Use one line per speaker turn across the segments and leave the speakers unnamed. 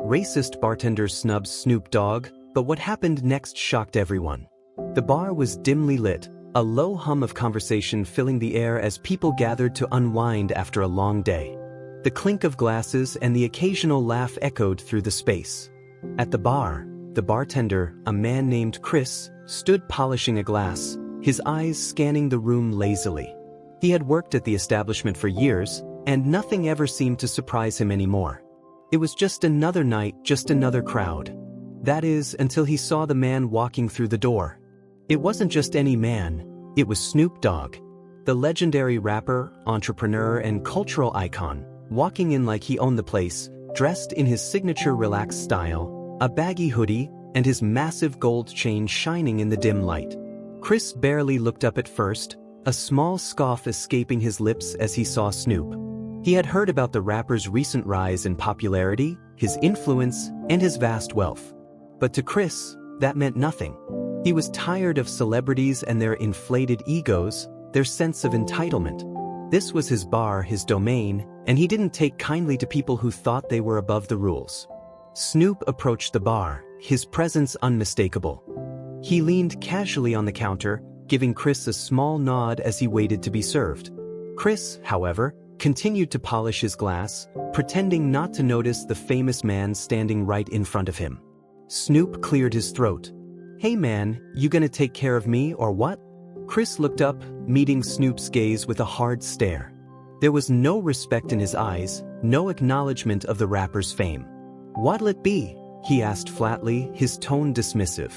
racist bartender Snubs Snoop Dogg, but what happened next shocked everyone. The bar was dimly lit, a low hum of conversation filling the air as people gathered to unwind after a long day. The clink of glasses and the occasional laugh echoed through the space. At the bar, the bartender, a man named Chris, stood polishing a glass, his eyes scanning the room lazily. He had worked at the establishment for years, and nothing ever seemed to surprise him anymore. It was just another night, just another crowd. That is, until he saw the man walking through the door. It wasn't just any man, it was Snoop Dogg, the legendary rapper, entrepreneur, and cultural icon, walking in like he owned the place, dressed in his signature relaxed style, a baggy hoodie, and his massive gold chain shining in the dim light. Chris barely looked up at first, a small scoff escaping his lips as he saw Snoop. He had heard about the rapper's recent rise in popularity, his influence, and his vast wealth. But to Chris, that meant nothing. He was tired of celebrities and their inflated egos, their sense of entitlement. This was his bar, his domain, and he didn't take kindly to people who thought they were above the rules. Snoop approached the bar, his presence unmistakable. He leaned casually on the counter, giving Chris a small nod as he waited to be served. Chris, however, continued to polish his glass, pretending not to notice the famous man standing right in front of him. Snoop cleared his throat. "Hey man, you gonna take care of me or what?" Chris looked up, meeting Snoop's gaze with a hard stare. There was no respect in his eyes, no acknowledgement of the rapper's fame. "What'll it be?" he asked flatly, his tone dismissive.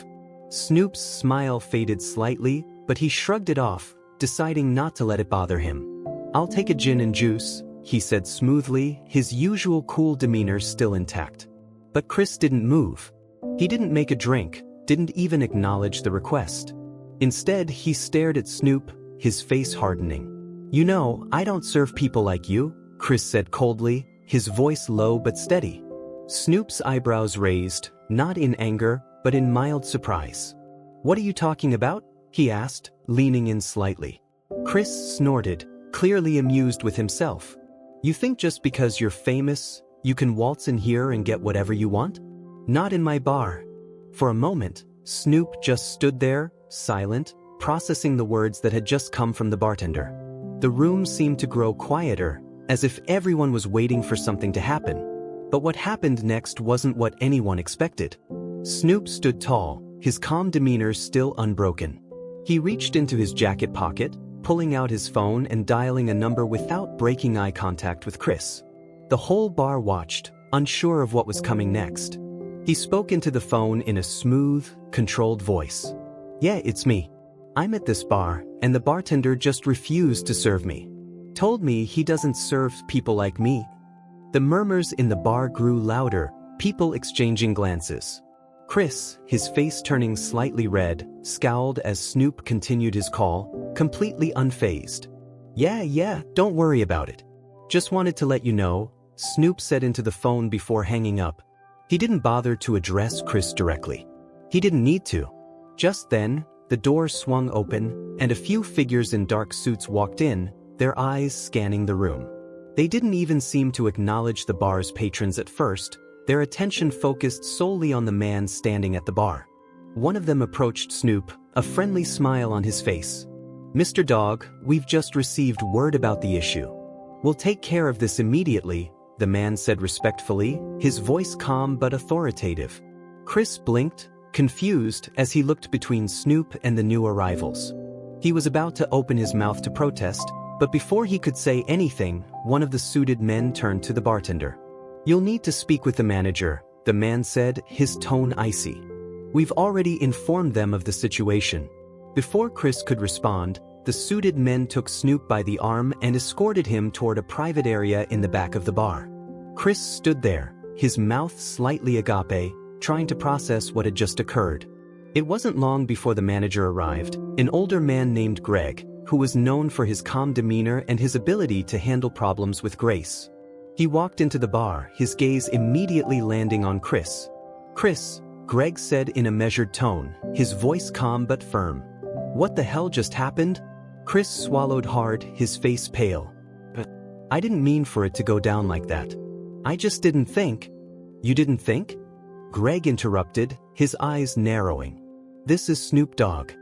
Snoop's smile faded slightly, but he shrugged it off, deciding not to let it bother him. "I'll take a gin and juice," he said smoothly, his usual cool demeanor still intact. But Chris didn't move. He didn't make a drink, didn't even acknowledge the request. Instead, he stared at Snoop, his face hardening. "You know, I don't serve people like you," Chris said coldly, his voice low but steady. Snoop's eyebrows raised, not in anger, but in mild surprise. "What are you talking about?" he asked, leaning in slightly. Chris snorted, clearly amused with himself. "You think just because you're famous, you can waltz in here and get whatever you want? Not in my bar." For a moment, Snoop just stood there, silent, processing the words that had just come from the bartender. The room seemed to grow quieter, as if everyone was waiting for something to happen. But what happened next wasn't what anyone expected. Snoop stood tall, his calm demeanor still unbroken. He reached into his jacket pocket, pulling out his phone and dialing a number without breaking eye contact with Chris. The whole bar watched, unsure of what was coming next. He spoke into the phone in a smooth, controlled voice. "Yeah, it's me. I'm at this bar, and the bartender just refused to serve me. Told me he doesn't serve people like me." The murmurs in the bar grew louder, people exchanging glances. Chris, his face turning slightly red, scowled as Snoop continued his call, completely unfazed. Yeah, don't worry about it. Just wanted to let you know," Snoop said into the phone before hanging up. He didn't bother to address Chris directly. He didn't need to. Just then, the door swung open, and a few figures in dark suits walked in, their eyes scanning the room. They didn't even seem to acknowledge the bar's patrons at first, their attention focused solely on the man standing at the bar. One of them approached Snoop, a friendly smile on his face. "Mr. Dogg, we've just received word about the issue. We'll take care of this immediately," the man said respectfully, his voice calm but authoritative. Chris blinked, confused as he looked between Snoop and the new arrivals. He was about to open his mouth to protest, but before he could say anything, one of the suited men turned to the bartender. "You'll need to speak with the manager," the man said, his tone icy. "We've already informed them of the situation." Before Chris could respond, the suited men took Snoop by the arm and escorted him toward a private area in the back of the bar. Chris stood there, his mouth slightly agape, trying to process what had just occurred. It wasn't long before the manager arrived, an older man named Greg, who was known for his calm demeanor and his ability to handle problems with grace. He walked into the bar, his gaze immediately landing on Chris. "Chris," Greg said in a measured tone, his voice calm but firm. "What the hell just happened?" Chris swallowed hard, his face pale. "But I didn't mean for it to go down like that. I just didn't think." You didn't think? Greg interrupted, his eyes narrowing. This is Snoop Dogg.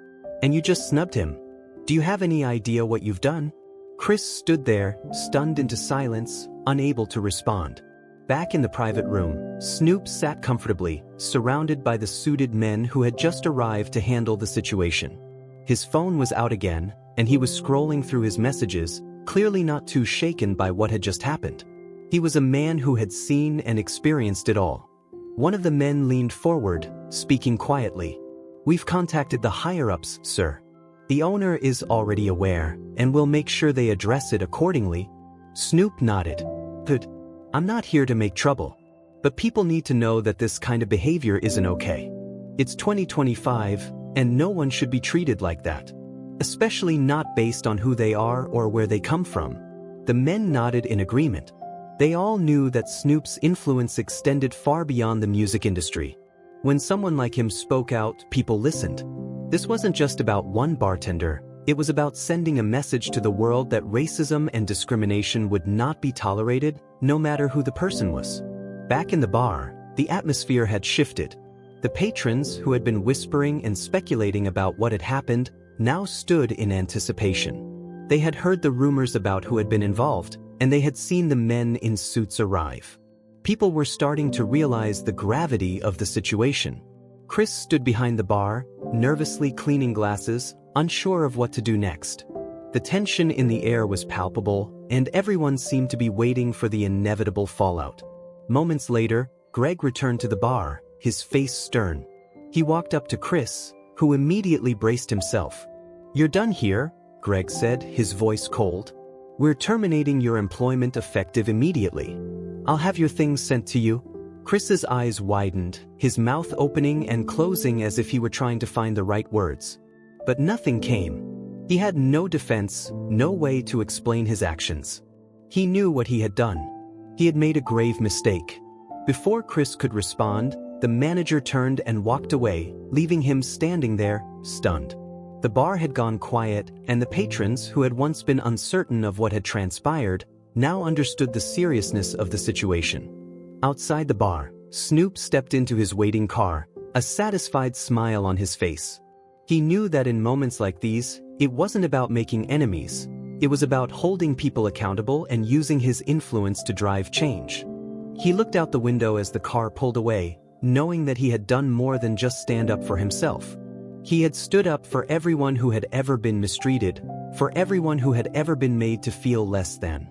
And you just snubbed him. Do you have any idea what you've done? Chris stood there, stunned into silence, unable to respond. Back in the private room, Snoop sat comfortably, surrounded by the suited men who had just arrived to handle the situation. His phone was out again, and he was scrolling through his messages, clearly not too shaken by what had just happened. He was a man who had seen and experienced it all. One of the men leaned forward, speaking quietly. We've contacted the higher-ups, sir. The owner is already aware, and will make sure they address it accordingly. Snoop nodded. Good. I'm not here to make trouble. But people need to know that this kind of behavior isn't okay. It's 2025, and no one should be treated like that. Especially not based on who they are or where they come from. The men nodded in agreement. They all knew that Snoop's influence extended far beyond the music industry. When someone like him spoke out, people listened. This wasn't just about one bartender, it was about sending a message to the world that racism and discrimination would not be tolerated, no matter who the person was. Back in the bar, the atmosphere had shifted. The patrons, who had been whispering and speculating about what had happened, now stood in anticipation. They had heard the rumors about who had been involved, and they had seen the men in suits arrive. People were starting to realize the gravity of the situation. Chris stood behind the bar, nervously cleaning glasses, unsure of what to do next. The tension in the air was palpable, and everyone seemed to be waiting for the inevitable fallout. Moments later, Greg returned to the bar, his face stern. He walked up to Chris, who immediately braced himself. You're done here, Greg said, his voice cold. We're terminating your employment effective immediately. I'll have your things sent to you. Chris's eyes widened, his mouth opening and closing as if he were trying to find the right words. But nothing came. He had no defense, no way to explain his actions. He knew what he had done. He had made a grave mistake. Before Chris could respond, the manager turned and walked away, leaving him standing there, stunned. The bar had gone quiet, and the patrons, who had once been uncertain of what had transpired, now understood the seriousness of the situation. Outside the bar, Snoop stepped into his waiting car, a satisfied smile on his face. He knew that in moments like these, it wasn't about making enemies. It was about holding people accountable and using his influence to drive change. He looked out the window as the car pulled away, knowing that he had done more than just stand up for himself. He had stood up for everyone who had ever been mistreated, for everyone who had ever been made to feel less than.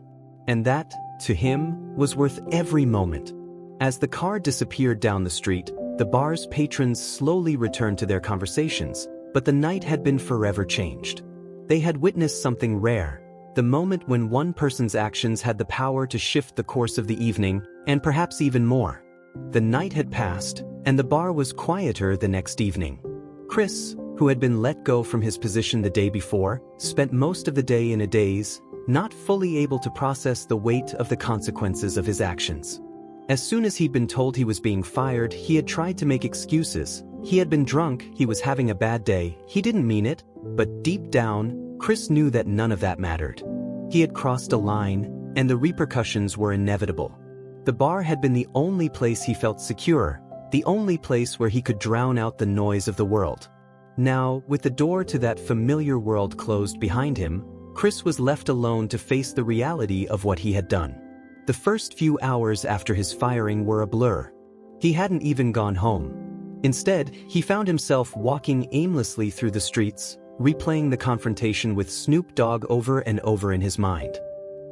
And that, to him, was worth every moment. As the car disappeared down the street, the bar's patrons slowly returned to their conversations, but the night had been forever changed. They had witnessed something rare, the moment when one person's actions had the power to shift the course of the evening, and perhaps even more. The night had passed, and the bar was quieter the next evening. Chris, who had been let go from his position the day before, spent most of the day in a daze, not fully able to process the weight of the consequences of his actions. As soon as he'd been told he was being fired, he had tried to make excuses. He had been drunk, he was having a bad day, he didn't mean it, but deep down, Chris knew that none of that mattered. He had crossed a line, and the repercussions were inevitable. The bar had been the only place he felt secure, the only place where he could drown out the noise of the world. Now, with the door to that familiar world closed behind him, Chris was left alone to face the reality of what he had done. The first few hours after his firing were a blur. He hadn't even gone home. Instead, he found himself walking aimlessly through the streets, replaying the confrontation with Snoop Dogg over and over in his mind.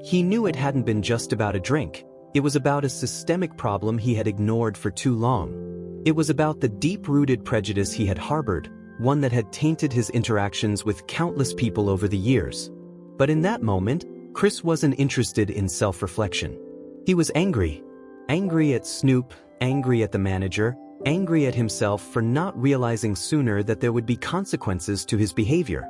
He knew it hadn't been just about a drink. It was about a systemic problem he had ignored for too long. It was about the deep-rooted prejudice he had harbored, one that had tainted his interactions with countless people over the years. But in that moment, Chris wasn't interested in self-reflection. He was angry. Angry at Snoop, angry at the manager, angry at himself for not realizing sooner that there would be consequences to his behavior.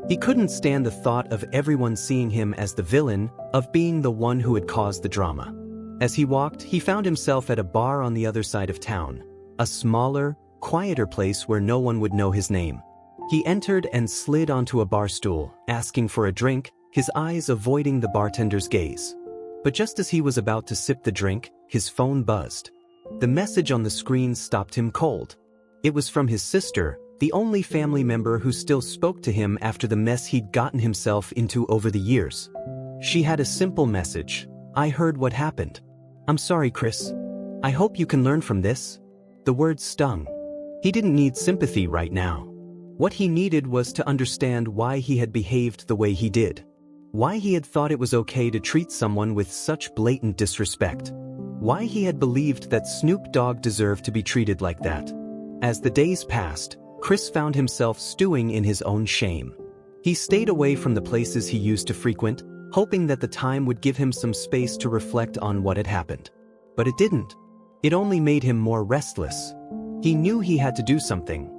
He couldn't stand the thought of everyone seeing him as the villain, of being the one who had caused the drama. As he walked, he found himself at a bar on the other side of town, a smaller, quieter place where no one would know his name. He entered and slid onto a bar stool, asking for a drink, his eyes avoiding the bartender's gaze. But just as he was about to sip the drink, his phone buzzed. The message on the screen stopped him cold. It was from his sister, the only family member who still spoke to him after the mess he'd gotten himself into over the years. She had a simple message: "I heard what happened. I'm sorry, Chris. I hope you can learn from this." The words stung. He didn't need sympathy right now. What he needed was to understand why he had behaved the way he did. Why he had thought it was okay to treat someone with such blatant disrespect. Why he had believed that Snoop Dogg deserved to be treated like that. As the days passed, Chris found himself stewing in his own shame. He stayed away from the places he used to frequent, hoping that the time would give him some space to reflect on what had happened. But it didn't. It only made him more restless. He knew he had to do something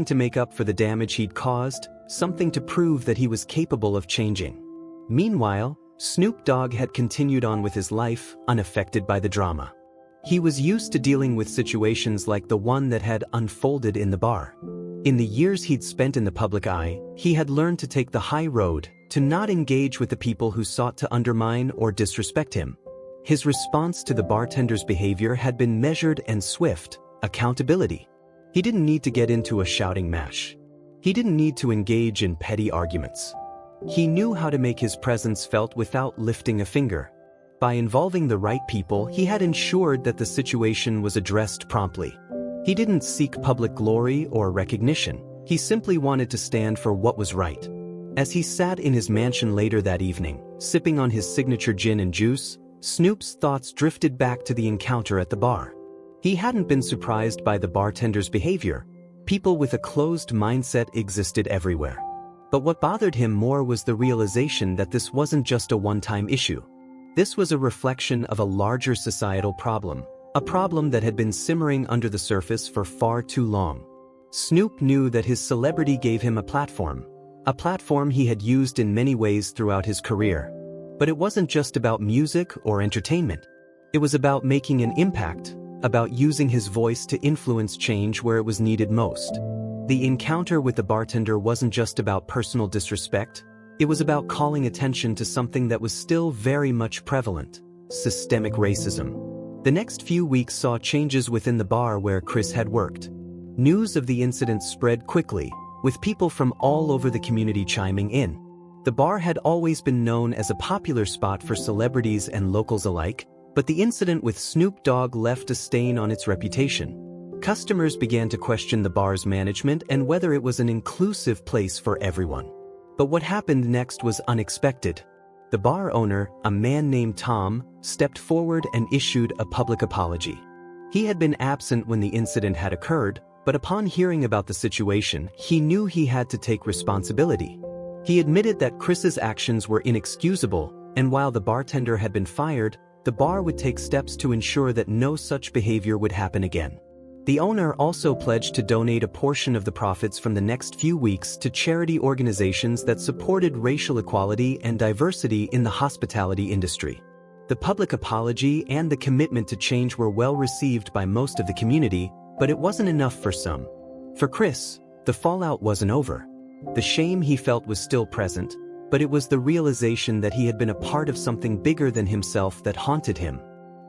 to make up for the damage he'd caused, something to prove that he was capable of changing. Meanwhile, Snoop Dogg had continued on with his life, unaffected by the drama. He was used to dealing with situations like the one that had unfolded in the bar. In the years he'd spent in the public eye, he had learned to take the high road, to not engage with the people who sought to undermine or disrespect him. His response to the bartender's behavior had been measured and swift: accountability. He didn't need to get into a shouting match. He didn't need to engage in petty arguments. He knew how to make his presence felt without lifting a finger. By involving the right people, he had ensured that the situation was addressed promptly. He didn't seek public glory or recognition. He simply wanted to stand for what was right. As he sat in his mansion later that evening, sipping on his signature gin and juice, Snoop's thoughts drifted back to the encounter at the bar. He hadn't been surprised by the bartender's behavior. People with a closed mindset existed everywhere. But what bothered him more was the realization that this wasn't just a one-time issue. This was a reflection of a larger societal problem, a problem that had been simmering under the surface for far too long. Snoop knew that his celebrity gave him a platform he had used in many ways throughout his career. But it wasn't just about music or entertainment. It was about making an impact, about using his voice to influence change where it was needed most. The encounter with the bartender wasn't just about personal disrespect. It was about calling attention to something that was still very much prevalent: systemic racism. The next few weeks saw changes within the bar where Chris had worked. News of the incident spread quickly, with people from all over the community chiming in. The bar had always been known as a popular spot for celebrities and locals alike, but the incident with Snoop Dogg left a stain on its reputation. Customers began to question the bar's management and whether it was an inclusive place for everyone. But what happened next was unexpected. The bar owner, a man named Tom, stepped forward and issued a public apology. He had been absent when the incident had occurred, but upon hearing about the situation, he knew he had to take responsibility. He admitted that Chris's actions were inexcusable, and while the bartender had been fired, the bar would take steps to ensure that no such behavior would happen again. The owner also pledged to donate a portion of the profits from the next few weeks to charity organizations that supported racial equality and diversity in the hospitality industry. The public apology and the commitment to change were well received by most of the community, but it wasn't enough for some. For Chris, the fallout wasn't over. The shame he felt was still present, but it was the realization that he had been a part of something bigger than himself that haunted him.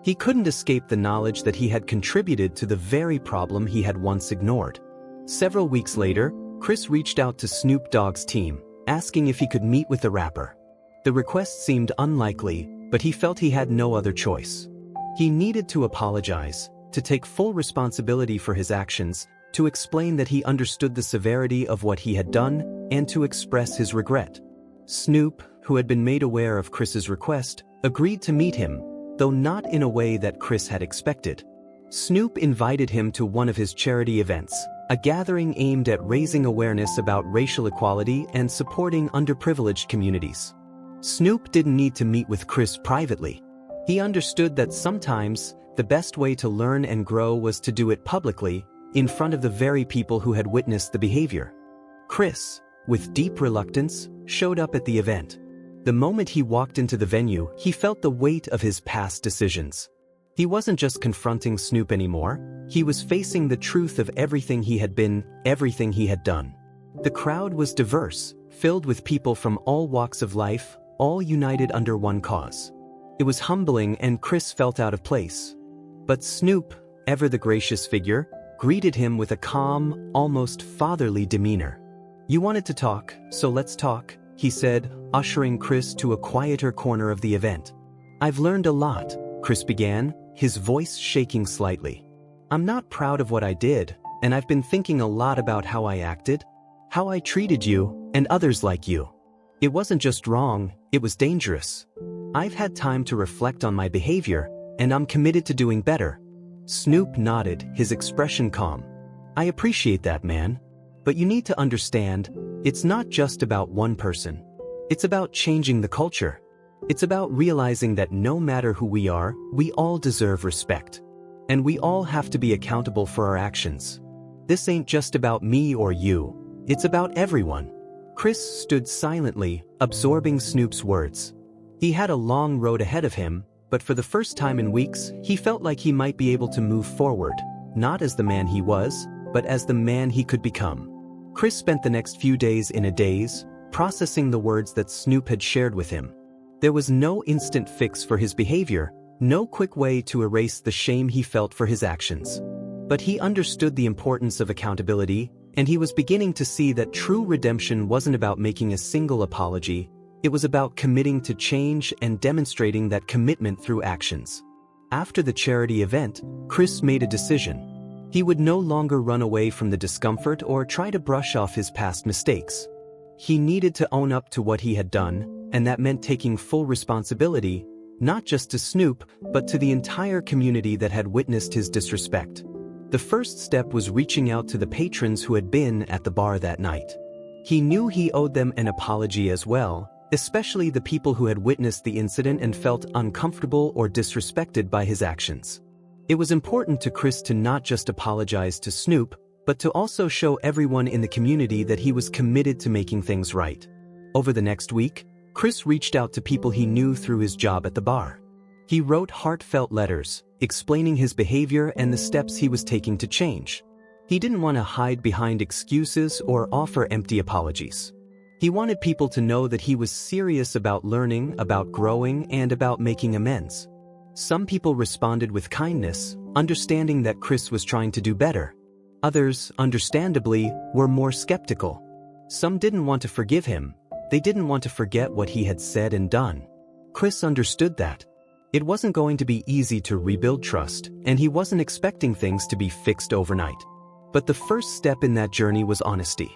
He couldn't escape the knowledge that he had contributed to the very problem he had once ignored. Several weeks later, Chris reached out to Snoop Dogg's team, asking if he could meet with the rapper. The request seemed unlikely, but he felt he had no other choice. He needed to apologize, to take full responsibility for his actions, to explain that he understood the severity of what he had done, and to express his regret. Snoop, who had been made aware of Chris's request, agreed to meet him, though not in a way that Chris had expected. Snoop invited him to one of his charity events, a gathering aimed at raising awareness about racial equality and supporting underprivileged communities. Snoop didn't need to meet with Chris privately. He understood that sometimes the best way to learn and grow was to do it publicly, in front of the very people who had witnessed the behavior. Chris, with deep reluctance, showed up at the event. The moment he walked into the venue, he felt the weight of his past decisions. He wasn't just confronting Snoop anymore, he was facing the truth of everything he had been, everything he had done. The crowd was diverse, filled with people from all walks of life, all united under one cause. It was humbling and Chris felt out of place. But Snoop, ever the gracious figure, greeted him with a calm, almost fatherly demeanor. "You wanted to talk, so let's talk," he said, ushering Chris to a quieter corner of the event. "I've learned a lot," Chris began, his voice shaking slightly. "I'm not proud of what I did, and I've been thinking a lot about how I acted, how I treated you, and others like you. It wasn't just wrong, it was dangerous. I've had time to reflect on my behavior, and I'm committed to doing better." Snoop nodded, his expression calm. "I appreciate that, man. But you need to understand, it's not just about one person. It's about changing the culture. It's about realizing that no matter who we are, we all deserve respect. And we all have to be accountable for our actions. This ain't just about me or you, it's about everyone." Chris stood silently, absorbing Snoop's words. He had a long road ahead of him, but for the first time in weeks, he felt like he might be able to move forward, not as the man he was, but as the man he could become. Chris spent the next few days in a daze, processing the words that Snoop had shared with him. There was no instant fix for his behavior, no quick way to erase the shame he felt for his actions. But he understood the importance of accountability, and he was beginning to see that true redemption wasn't about making a single apology, it was about committing to change and demonstrating that commitment through actions. After the charity event, Chris made a decision. He would no longer run away from the discomfort or try to brush off his past mistakes. He needed to own up to what he had done, and that meant taking full responsibility, not just to Snoop, but to the entire community that had witnessed his disrespect. The first step was reaching out to the patrons who had been at the bar that night. He knew he owed them an apology as well, especially the people who had witnessed the incident and felt uncomfortable or disrespected by his actions. It was important to Chris to not just apologize to Snoop, but to also show everyone in the community that he was committed to making things right. Over the next week, Chris reached out to people he knew through his job at the bar. He wrote heartfelt letters, explaining his behavior and the steps he was taking to change. He didn't want to hide behind excuses or offer empty apologies. He wanted people to know that he was serious about learning, about growing, and about making amends. Some people responded with kindness, understanding that Chris was trying to do better. Others, understandably, were more skeptical. Some didn't want to forgive him. They didn't want to forget what he had said and done. Chris understood that. It wasn't going to be easy to rebuild trust, and he wasn't expecting things to be fixed overnight. But the first step in that journey was honesty.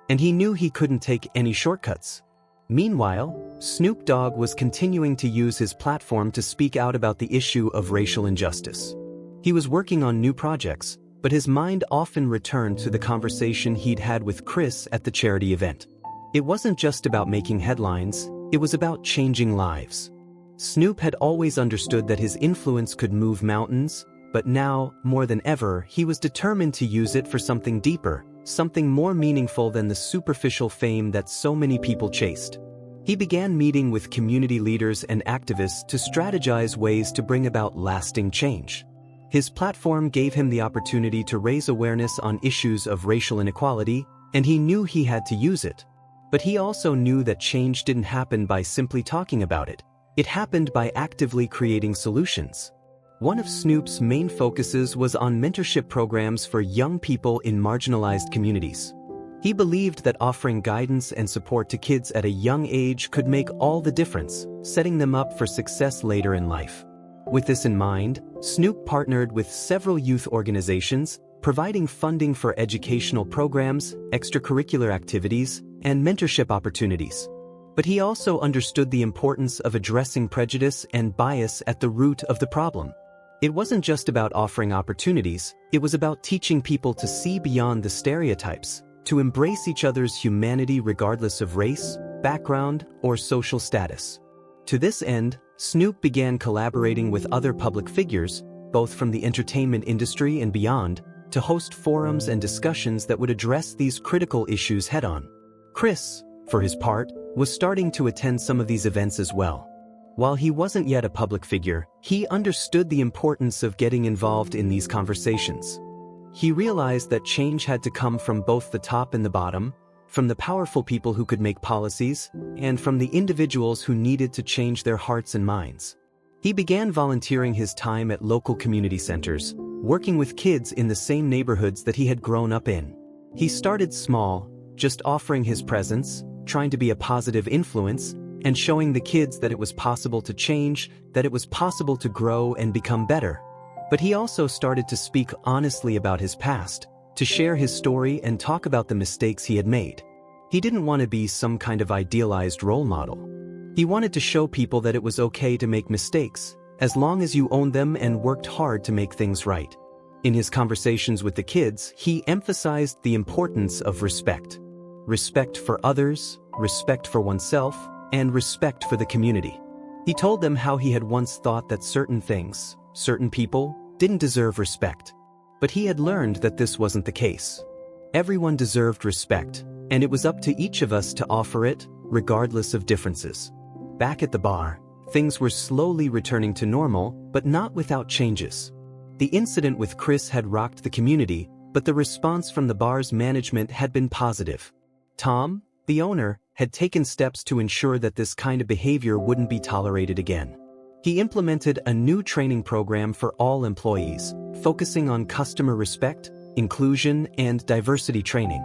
And he knew he couldn't take any shortcuts. Meanwhile, Snoop Dogg was continuing to use his platform to speak out about the issue of racial injustice. He was working on new projects, but his mind often returned to the conversation he'd had with Chris at the charity event. It wasn't just about making headlines, it was about changing lives. Snoop had always understood that his influence could move mountains, but now, more than ever, he was determined to use it for something deeper, something more meaningful than the superficial fame that so many people chased. He began meeting with community leaders and activists to strategize ways to bring about lasting change. His platform gave him the opportunity to raise awareness on issues of racial inequality, and he knew he had to use it. But he also knew that change didn't happen by simply talking about it. It happened by actively creating solutions. One of Snoop's main focuses was on mentorship programs for young people in marginalized communities. He believed that offering guidance and support to kids at a young age could make all the difference, setting them up for success later in life. With this in mind, Snoop partnered with several youth organizations, providing funding for educational programs, extracurricular activities, and mentorship opportunities. But he also understood the importance of addressing prejudice and bias at the root of the problem. It wasn't just about offering opportunities, it was about teaching people to see beyond the stereotypes, to embrace each other's humanity regardless of race, background, or social status. To this end, Snoop began collaborating with other public figures, both from the entertainment industry and beyond, to host forums and discussions that would address these critical issues head-on. Chris, for his part, was starting to attend some of these events as well. While he wasn't yet a public figure, he understood the importance of getting involved in these conversations. He realized that change had to come from both the top and the bottom, from the powerful people who could make policies, and from the individuals who needed to change their hearts and minds. He began volunteering his time at local community centers, working with kids in the same neighborhoods that he had grown up in. He started small, just offering his presence, trying to be a positive influence, and showing the kids that it was possible to change, that it was possible to grow and become better. But he also started to speak honestly about his past, to share his story and talk about the mistakes he had made. He didn't want to be some kind of idealized role model. He wanted to show people that it was okay to make mistakes, as long as you owned them and worked hard to make things right. In his conversations with the kids, he emphasized the importance of respect. Respect for others, respect for oneself, and respect for the community. He told them how he had once thought that certain things, certain people, didn't deserve respect. But he had learned that this wasn't the case. Everyone deserved respect, and it was up to each of us to offer it, regardless of differences. Back at the bar, things were slowly returning to normal, but not without changes. The incident with Chris had rocked the community, but the response from the bar's management had been positive. Tom, the owner, had taken steps to ensure that this kind of behavior wouldn't be tolerated again. He implemented a new training program for all employees, focusing on customer respect, inclusion, and diversity training.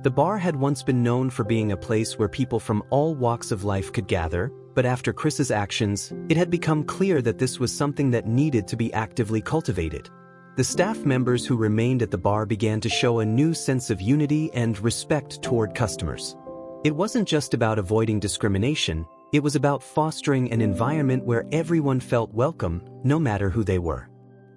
The bar had once been known for being a place where people from all walks of life could gather, but after Chris's actions, it had become clear that this was something that needed to be actively cultivated. The staff members who remained at the bar began to show a new sense of unity and respect toward customers. It wasn't just about avoiding discrimination, it was about fostering an environment where everyone felt welcome, no matter who they were.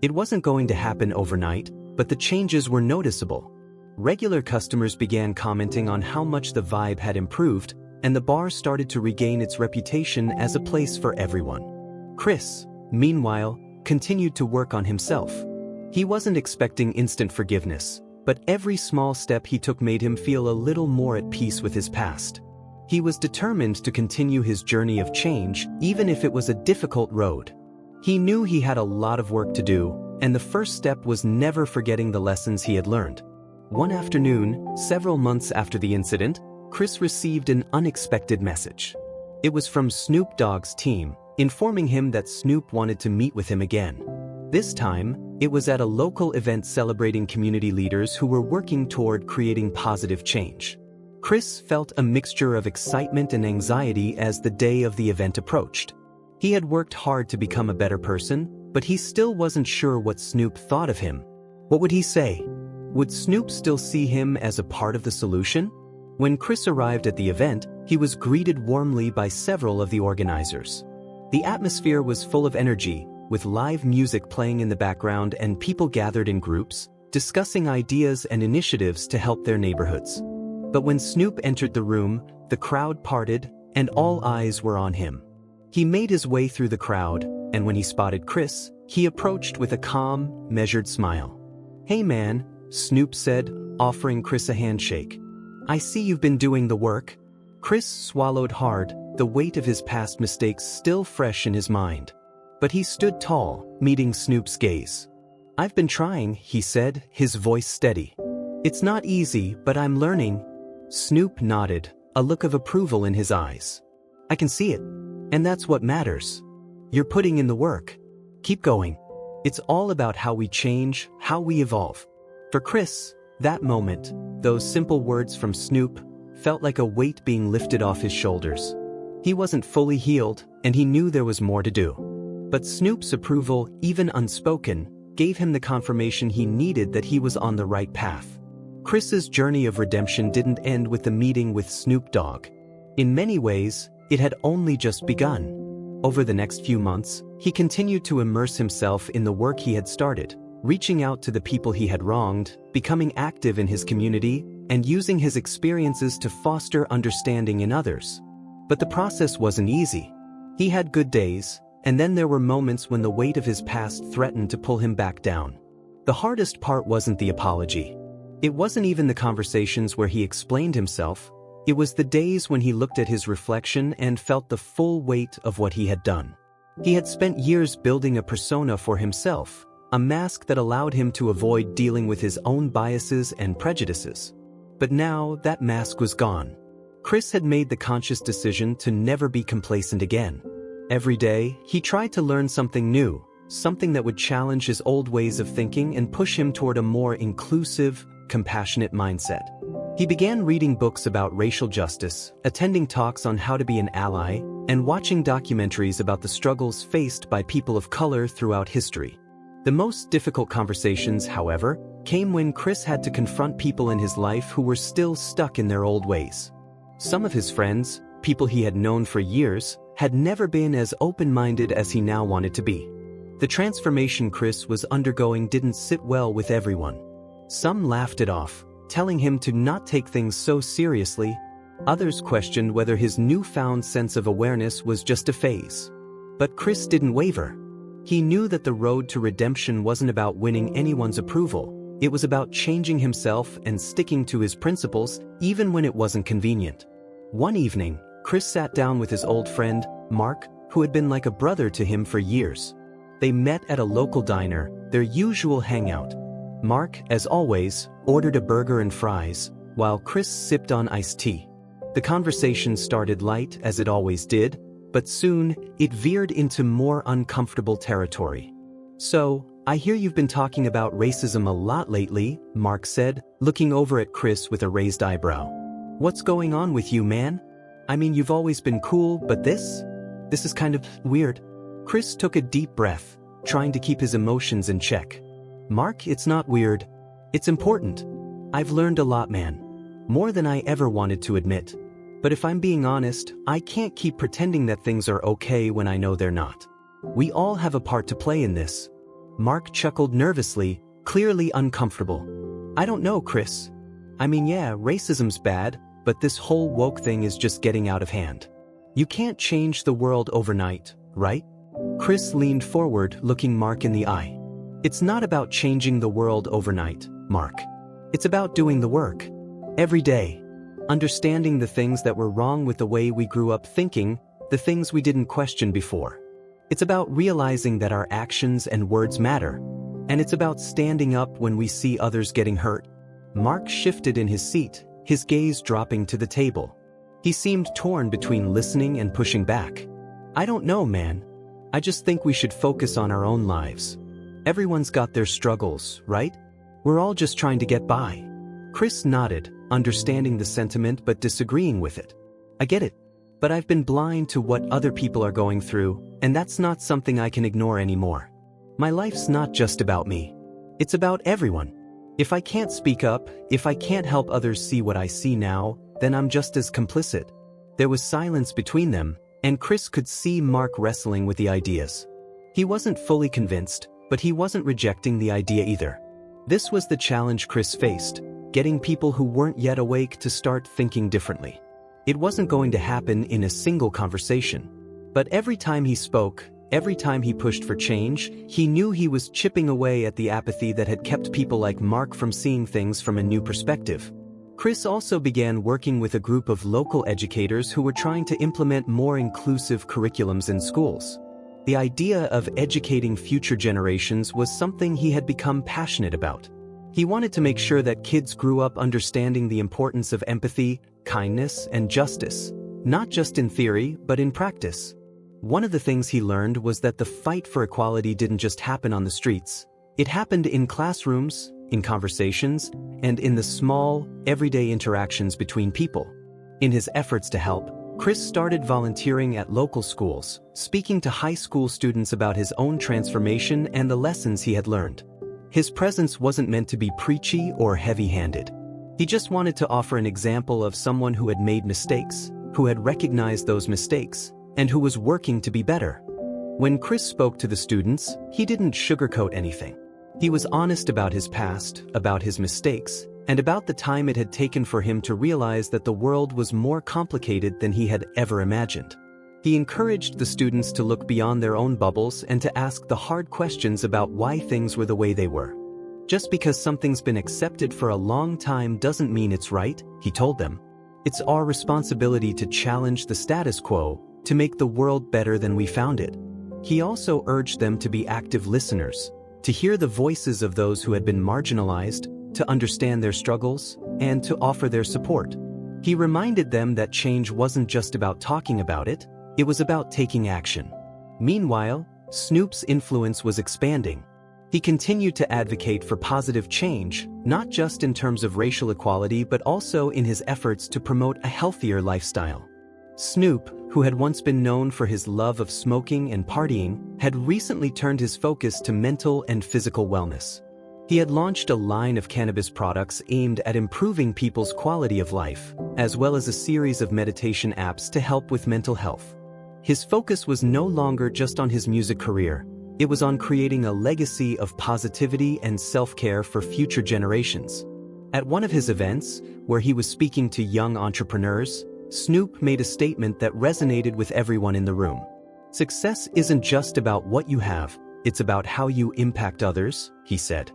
It wasn't going to happen overnight, but the changes were noticeable. Regular customers began commenting on how much the vibe had improved, and the bar started to regain its reputation as a place for everyone. Chris, meanwhile, continued to work on himself. He wasn't expecting instant forgiveness, but every small step he took made him feel a little more at peace with his past. He was determined to continue his journey of change, even if it was a difficult road. He knew he had a lot of work to do, and the first step was never forgetting the lessons he had learned. One afternoon, several months after the incident, Chris received an unexpected message. It was from Snoop Dogg's team, informing him that Snoop wanted to meet with him again. This time, it was at a local event celebrating community leaders who were working toward creating positive change. Chris felt a mixture of excitement and anxiety as the day of the event approached. He had worked hard to become a better person, but he still wasn't sure what Snoop thought of him. What would he say? Would Snoop still see him as a part of the solution? When Chris arrived at the event, he was greeted warmly by several of the organizers. The atmosphere was full of energy, with live music playing in the background and people gathered in groups, discussing ideas and initiatives to help their neighborhoods. But when Snoop entered the room, the crowd parted, and all eyes were on him. He made his way through the crowd, and when he spotted Chris, he approached with a calm, measured smile. "Hey man," Snoop said, offering Chris a handshake. "I see you've been doing the work." Chris swallowed hard, the weight of his past mistakes still fresh in his mind. But he stood tall, meeting Snoop's gaze. "I've been trying," he said, his voice steady. "It's not easy, but I'm learning." Snoop nodded, a look of approval in his eyes. "I can see it. And that's what matters. You're putting in the work. Keep going. It's all about how we change, how we evolve." For Chris, that moment, those simple words from Snoop, felt like a weight being lifted off his shoulders. He wasn't fully healed, and he knew there was more to do. But Snoop's approval, even unspoken, gave him the confirmation he needed that he was on the right path. Chris's journey of redemption didn't end with the meeting with Snoop Dogg. In many ways, it had only just begun. Over the next few months, he continued to immerse himself in the work he had started, reaching out to the people he had wronged, becoming active in his community, and using his experiences to foster understanding in others. But the process wasn't easy. He had good days, and then there were moments when the weight of his past threatened to pull him back down. The hardest part wasn't the apology. It wasn't even the conversations where he explained himself. It was the days when he looked at his reflection and felt the full weight of what he had done. He had spent years building a persona for himself, a mask that allowed him to avoid dealing with his own biases and prejudices. But now that mask was gone. Chris had made the conscious decision to never be complacent again. Every day, he tried to learn something new, something that would challenge his old ways of thinking and push him toward a more inclusive, compassionate mindset. He began reading books about racial justice, attending talks on how to be an ally, and watching documentaries about the struggles faced by people of color throughout history. The most difficult conversations, however, came when Chris had to confront people in his life who were still stuck in their old ways. Some of his friends, people he had known for years, had never been as open-minded as he now wanted to be. The transformation Chris was undergoing didn't sit well with everyone. Some laughed it off, telling him to not take things so seriously. Others questioned whether his newfound sense of awareness was just a phase. But Chris didn't waver. He knew that the road to redemption wasn't about winning anyone's approval. It was about changing himself and sticking to his principles, even when it wasn't convenient. One evening, Chris sat down with his old friend, Mark, who had been like a brother to him for years. They met at a local diner, their usual hangout. Mark, as always, ordered a burger and fries, while Chris sipped on iced tea. The conversation started light, as it always did, but soon, it veered into more uncomfortable territory. "So, I hear you've been talking about racism a lot lately," Mark said, looking over at Chris with a raised eyebrow. "What's going on with you, man? I mean, you've always been cool, but this is kind of weird." Chris took a deep breath, trying to keep his emotions in check. "Mark, it's not weird. It's important. I've learned a lot, man. More than I ever wanted to admit. But if I'm being honest, I can't keep pretending that things are okay when I know they're not. We all have a part to play in this." Mark chuckled nervously, clearly uncomfortable. "I don't know, Chris. I mean, yeah, racism's bad, but this whole woke thing is just getting out of hand. You can't change the world overnight, right?" Chris leaned forward, looking Mark in the eye. "It's not about changing the world overnight, Mark. It's about doing the work. Every day. Understanding the things that were wrong with the way we grew up thinking, the things we didn't question before. It's about realizing that our actions and words matter. And it's about standing up when we see others getting hurt." Mark shifted in his seat, his gaze dropping to the table. He seemed torn between listening and pushing back. "I don't know, man. I just think we should focus on our own lives. Everyone's got their struggles, right? We're all just trying to get by." Chris nodded, understanding the sentiment but disagreeing with it. "I get it. But I've been blind to what other people are going through, and that's not something I can ignore anymore. My life's not just about me. It's about everyone. If I can't speak up, if I can't help others see what I see now, then I'm just as complicit." There was silence between them, and Chris could see Mark wrestling with the ideas. He wasn't fully convinced, but he wasn't rejecting the idea either. This was the challenge Chris faced, getting people who weren't yet awake to start thinking differently. It wasn't going to happen in a single conversation. But every time he spoke, every time he pushed for change, he knew he was chipping away at the apathy that had kept people like Mark from seeing things from a new perspective. Chris also began working with a group of local educators who were trying to implement more inclusive curriculums in schools. The idea of educating future generations was something he had become passionate about. He wanted to make sure that kids grew up understanding the importance of empathy, kindness, and justice, not just in theory, but in practice. One of the things he learned was that the fight for equality didn't just happen on the streets. It happened in classrooms, in conversations, and in the small, everyday interactions between people. In his efforts to help, Chris started volunteering at local schools, speaking to high school students about his own transformation and the lessons he had learned. His presence wasn't meant to be preachy or heavy-handed. He just wanted to offer an example of someone who had made mistakes, who had recognized those mistakes, and who was working to be better. When Chris spoke to the students, he didn't sugarcoat anything. He was honest about his past, about his mistakes, and about the time it had taken for him to realize that the world was more complicated than he had ever imagined. He encouraged the students to look beyond their own bubbles and to ask the hard questions about why things were the way they were. Just because something's been accepted for a long time doesn't mean it's right, he told them. It's our responsibility to challenge the status quo, to make the world better than we found it. He also urged them to be active listeners, to hear the voices of those who had been marginalized, to understand their struggles, and to offer their support. He reminded them that change wasn't just about talking about it, it was about taking action. Meanwhile, Snoop's influence was expanding. He continued to advocate for positive change, not just in terms of racial equality but also in his efforts to promote a healthier lifestyle. Snoop, who had once been known for his love of smoking and partying, had recently turned his focus to mental and physical wellness. He had launched a line of cannabis products aimed at improving people's quality of life, as well as a series of meditation apps to help with mental health. His focus was no longer just on his music career. It was on creating a legacy of positivity and self-care for future generations. At one of his events, where he was speaking to young entrepreneurs, Snoop made a statement that resonated with everyone in the room. "Success isn't just about what you have, it's about how you impact others," he said.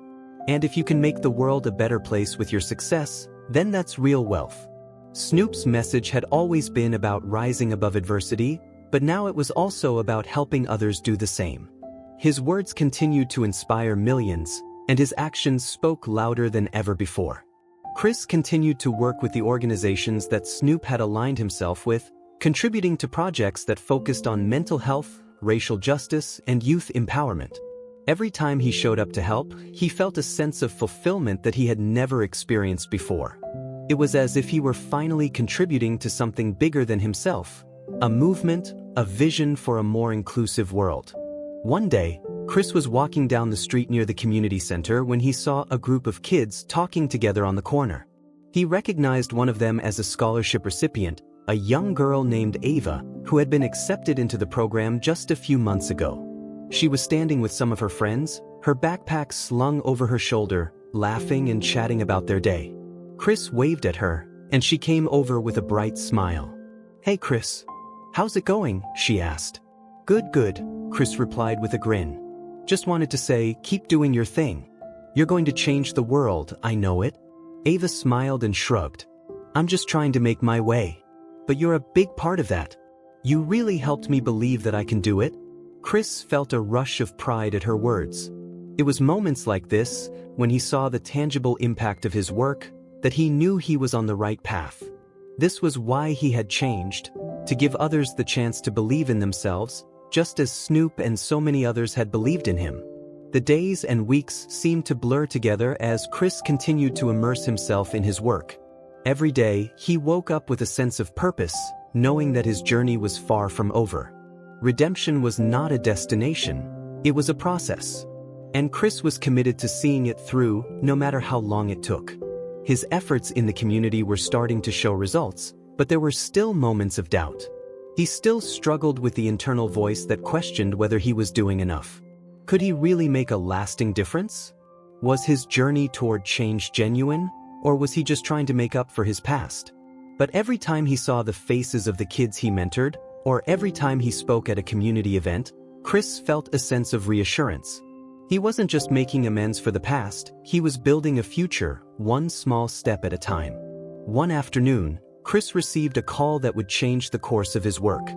"And if you can make the world a better place with your success, then that's real wealth." Snoop's message had always been about rising above adversity, but now it was also about helping others do the same. His words continued to inspire millions, and his actions spoke louder than ever before. Chris continued to work with the organizations that Snoop had aligned himself with, contributing to projects that focused on mental health, racial justice, and youth empowerment. Every time he showed up to help, he felt a sense of fulfillment that he had never experienced before. It was as if he were finally contributing to something bigger than himself, a movement, a vision for a more inclusive world. One day, Chris was walking down the street near the community center when he saw a group of kids talking together on the corner. He recognized one of them as a scholarship recipient, a young girl named Ava, who had been accepted into the program just a few months ago. She was standing with some of her friends, her backpack slung over her shoulder, laughing and chatting about their day. Chris waved at her, and she came over with a bright smile. "Hey Chris, how's it going?" she asked. "Good, good," Chris replied with a grin. "Just wanted to say, keep doing your thing. You're going to change the world, I know it." Ava smiled and shrugged. "I'm just trying to make my way. But you're a big part of that. You really helped me believe that I can do it." Chris felt a rush of pride at her words. It was moments like this, when he saw the tangible impact of his work, that he knew he was on the right path. This was why he had changed, to give others the chance to believe in themselves, just as Snoop and so many others had believed in him. The days and weeks seemed to blur together as Chris continued to immerse himself in his work. Every day, he woke up with a sense of purpose, knowing that his journey was far from over. Redemption was not a destination, it was a process. And Chris was committed to seeing it through, no matter how long it took. His efforts in the community were starting to show results, but there were still moments of doubt. He still struggled with the internal voice that questioned whether he was doing enough. Could he really make a lasting difference? Was his journey toward change genuine, or was he just trying to make up for his past? But every time he saw the faces of the kids he mentored, or every time he spoke at a community event, Chris felt a sense of reassurance. He wasn't just making amends for the past, he was building a future, one small step at a time. One afternoon, Chris received a call that would change the course of his work.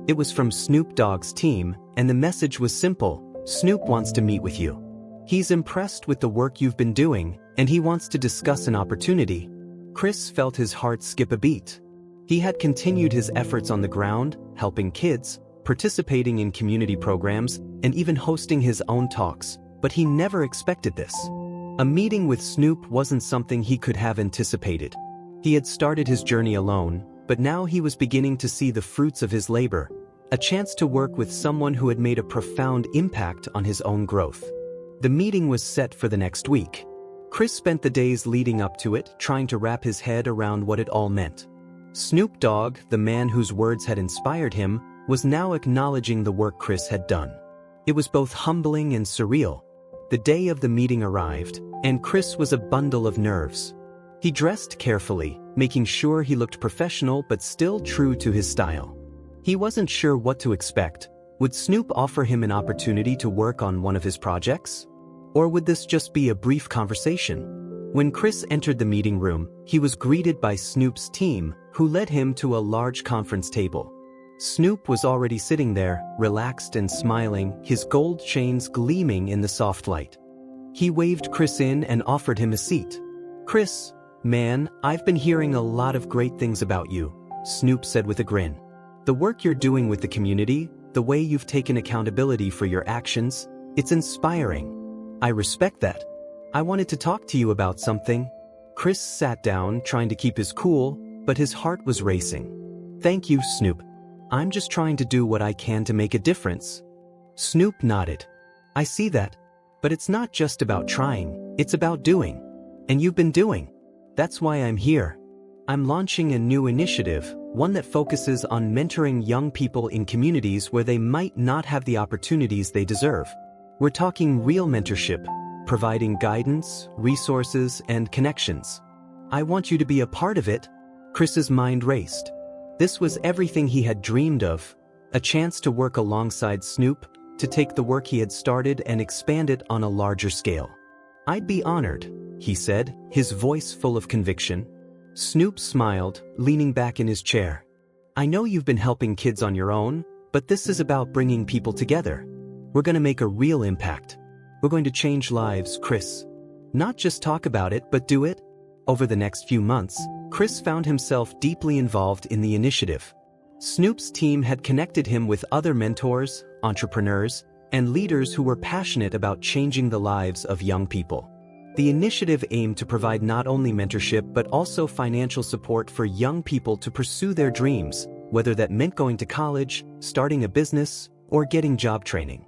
It was from Snoop Dogg's team, and the message was simple: "Snoop wants to meet with you. He's impressed with the work you've been doing, and he wants to discuss an opportunity." Chris felt his heart skip a beat. He had continued his efforts on the ground, helping kids, participating in community programs, and even hosting his own talks, but he never expected this. A meeting with Snoop wasn't something he could have anticipated. He had started his journey alone, but now he was beginning to see the fruits of his labor, a chance to work with someone who had made a profound impact on his own growth. The meeting was set for the next week. Chris spent the days leading up to it, trying to wrap his head around what it all meant. Snoop Dogg, the man whose words had inspired him, was now acknowledging the work Chris had done. It was both humbling and surreal. The day of the meeting arrived, and Chris was a bundle of nerves. He dressed carefully, making sure he looked professional but still true to his style. He wasn't sure what to expect. Would Snoop offer him an opportunity to work on one of his projects? Or would this just be a brief conversation? When Chris entered the meeting room, he was greeted by Snoop's team, who led him to a large conference table. Snoop was already sitting there, relaxed and smiling, his gold chains gleaming in the soft light. He waved Chris in and offered him a seat. "Chris, man, I've been hearing a lot of great things about you," Snoop said with a grin. "The work you're doing with the community, The way you've taken accountability for your actions, it's inspiring. I respect that. I wanted to talk to you about something. Chris sat down, trying to keep his cool, but his heart was racing. Thank you, Snoop. I'm just trying to do what I can to make a difference. Snoop nodded. I see that. But it's not just about trying, it's about doing. And you've been doing. That's why I'm here. I'm launching a new initiative, one that focuses on mentoring young people in communities where they might not have the opportunities they deserve. We're talking real mentorship, providing guidance, resources, and connections. I want you to be a part of it. Chris's mind raced. This was everything he had dreamed of, a chance to work alongside Snoop, to take the work he had started and expand it on a larger scale. I'd be honored, he said, his voice full of conviction. Snoop smiled, leaning back in his chair. I know you've been helping kids on your own, but this is about bringing people together. We're going to make a real impact. We're going to change lives, Chris. Not just talk about it, but do it. Over the next few months, Chris found himself deeply involved in the initiative. Snoop's team had connected him with other mentors, entrepreneurs, and leaders who were passionate about changing the lives of young people. The initiative aimed to provide not only mentorship but also financial support for young people to pursue their dreams, whether that meant going to college, starting a business, or getting job training.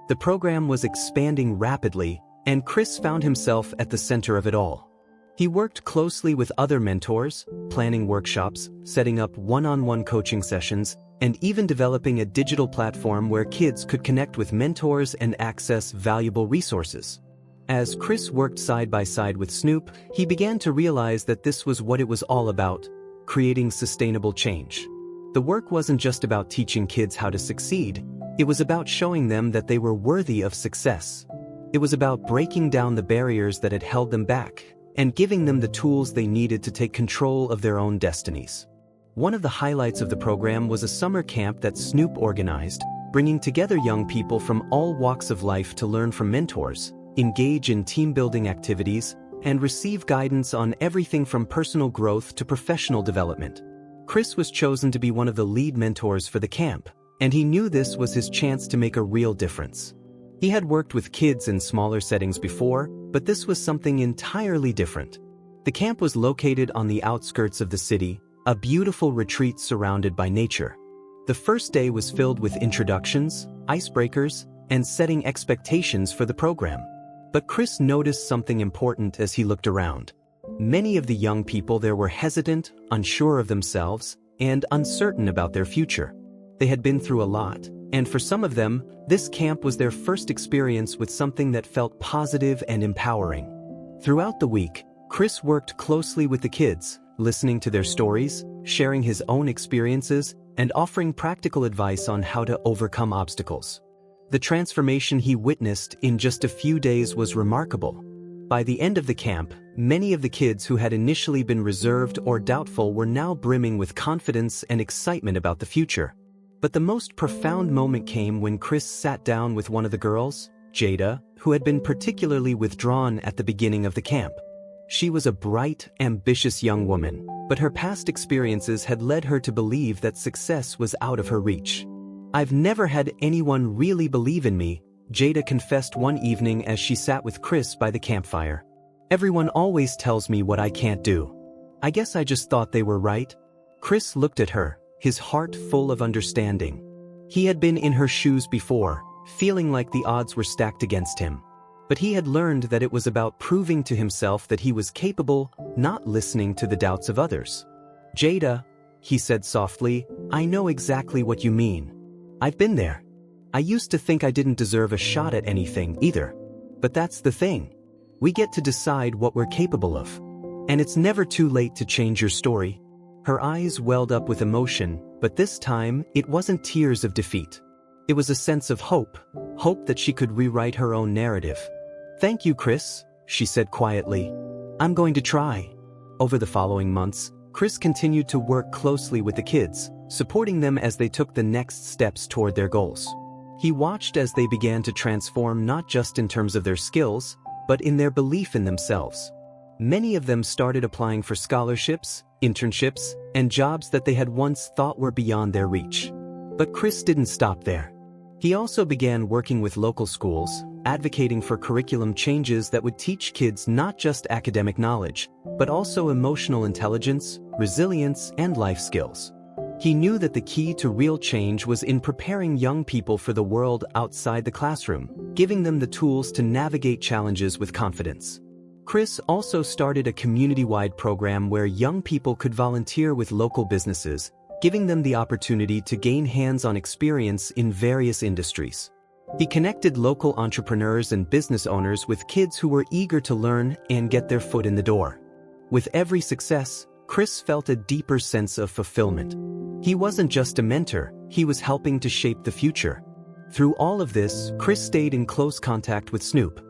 The program was expanding rapidly, and Chris found himself at the center of it all. He worked closely with other mentors, planning workshops, setting up one-on-one coaching sessions, and even developing a digital platform where kids could connect with mentors and access valuable resources. As Chris worked side by side with Snoop, he began to realize that this was what it was all about, creating sustainable change. The work wasn't just about teaching kids how to succeed, it was about showing them that they were worthy of success. It was about breaking down the barriers that had held them back, and giving them the tools they needed to take control of their own destinies. One of the highlights of the program was a summer camp that Snoop organized, bringing together young people from all walks of life to learn from mentors, engage in team-building activities, and receive guidance on everything from personal growth to professional development. Chris was chosen to be one of the lead mentors for the camp, and he knew this was his chance to make a real difference. He had worked with kids in smaller settings before, but this was something entirely different. The camp was located on the outskirts of the city, a beautiful retreat surrounded by nature. The first day was filled with introductions, icebreakers, and setting expectations for the program. But Chris noticed something important as he looked around. Many of the young people there were hesitant, unsure of themselves, and uncertain about their future. They had been through a lot, and for some of them, this camp was their first experience with something that felt positive and empowering. Throughout the week, Chris worked closely with the kids, listening to their stories, sharing his own experiences, and offering practical advice on how to overcome obstacles. The transformation he witnessed in just a few days was remarkable. By the end of the camp, many of the kids who had initially been reserved or doubtful were now brimming with confidence and excitement about the future. But the most profound moment came when Chris sat down with one of the girls, Jada, who had been particularly withdrawn at the beginning of the camp. She was a bright, ambitious young woman, but her past experiences had led her to believe that success was out of her reach. I've never had anyone really believe in me, Jada confessed one evening as she sat with Chris by the campfire. Everyone always tells me what I can't do. I guess I just thought they were right. Chris looked at her, his heart full of understanding. He had been in her shoes before, feeling like the odds were stacked against him. But he had learned that it was about proving to himself that he was capable, not listening to the doubts of others. Jada, he said softly, I know exactly what you mean. I've been there. I used to think I didn't deserve a shot at anything either. But that's the thing. We get to decide what we're capable of. And it's never too late to change your story. Her eyes welled up with emotion, but this time it wasn't tears of defeat. It was a sense of hope that she could rewrite her own narrative. Thank you, Chris, she said quietly. I'm going to try. Over the following months, Chris continued to work closely with the kids, supporting them as they took the next steps toward their goals. He watched as they began to transform not just in terms of their skills, but in their belief in themselves. Many of them started applying for scholarships, internships, and jobs that they had once thought were beyond their reach. But Chris didn't stop there. He also began working with local schools, advocating for curriculum changes that would teach kids not just academic knowledge, but also emotional intelligence, resilience, and life skills. He knew that the key to real change was in preparing young people for the world outside the classroom, giving them the tools to navigate challenges with confidence. Chris also started a community-wide program where young people could volunteer with local businesses, giving them the opportunity to gain hands-on experience in various industries. He connected local entrepreneurs and business owners with kids who were eager to learn and get their foot in the door. With every success, Chris felt a deeper sense of fulfillment. He wasn't just a mentor, he was helping to shape the future. Through all of this, Chris stayed in close contact with Snoop.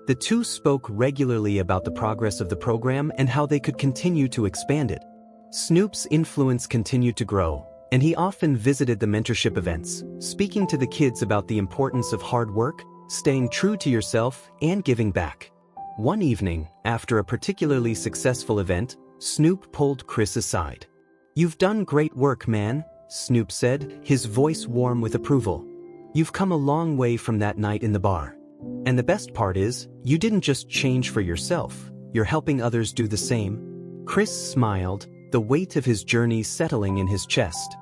The two spoke regularly about the progress of the program and how they could continue to expand it. Snoop's influence continued to grow, and he often visited the mentorship events, speaking to the kids about the importance of hard work, staying true to yourself, and giving back. One evening, after a particularly successful event, Snoop pulled Chris aside. "You've done great work, man," Snoop said, his voice warm with approval. "You've come a long way from that night in the bar. And the best part is, you didn't just change for yourself, you're helping others do the same." Chris smiled, the weight of his journey settling in his chest.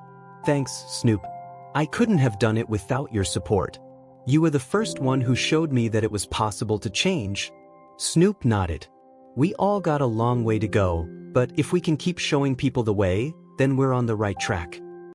"Thanks, Snoop. I couldn't have done it without your support. You were the first one who showed me that it was possible to change." Snoop nodded. "We all got a long way to go, but if we can keep showing people the way, then we're on the right track."